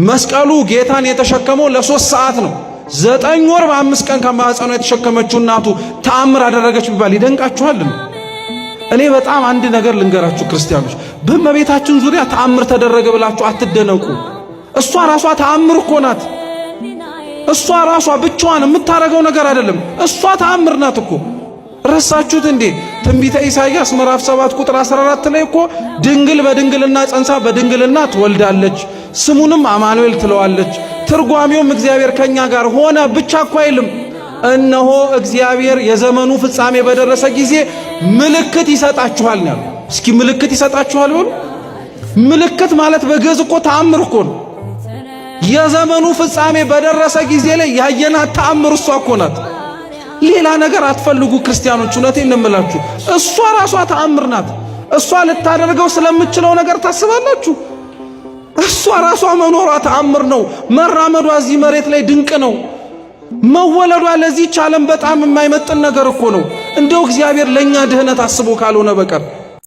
መስቀሉ ጌታን የተሸከመው ለ3 ሰዓት ነው። 9 ወር በ5 ቀን ከማህፀኗ የተሸከመችው እናቱ ተአምር አደረገች ቢባል ይደንቃችኋል? እኔ በጣም አንድ ነገር ልንገራችሁ ክርስቲያኖች፣ በእመቤታችን ዙሪያ ተአምር ተደረገ ብላችሁ አትደነቁ። እሷ ራሷ ተአምር እኮ ናት። እሷ ራሷ ብቻዋን የምታረገው ነገር አይደለም። እሷ ተአምር ናት እኮ። ረሳችሁት እንዴ? ትንቢተ ኢሳይያስ ምዕራፍ 7 ቁጥር 14 ላይ እኮ ድንግል በድንግልና ጸንሳ በድንግልና ትወልዳለች፣ ስሙንም አማኑኤል ትለዋለች። ትርጓሜውም እግዚአብሔር ከኛ ጋር ሆነ ብቻ እኮ አይልም። እነሆ እግዚአብሔር የዘመኑ ፍጻሜ በደረሰ ጊዜ ምልክት ይሰጣችኋል ነው። እስኪ ምልክት ይሰጣችኋል ብሎ ምልክት ማለት በግዕዝ እኮ ተአምር እኮ ነው። የዘመኑ ፍጻሜ በደረሰ ጊዜ ላይ ያየናት ተአምር እሷ እኮ ናት። ሌላ ነገር አትፈልጉ ክርስቲያኖች፣ እውነቴን እንምላችሁ። እሷ ራሷ ተአምር ናት። እሷ ልታደርገው ስለምትችለው ነገር ታስባላችሁ? እሷ ራሷ መኖሯ ተአምር ነው። መራመዷ እዚህ መሬት ላይ ድንቅ ነው። መወለዷ ለዚህች ዓለም በጣም የማይመጥን ነገር እኮ ነው። እንደው እግዚአብሔር ለኛ ድህነት አስቦ ካልሆነ በቀር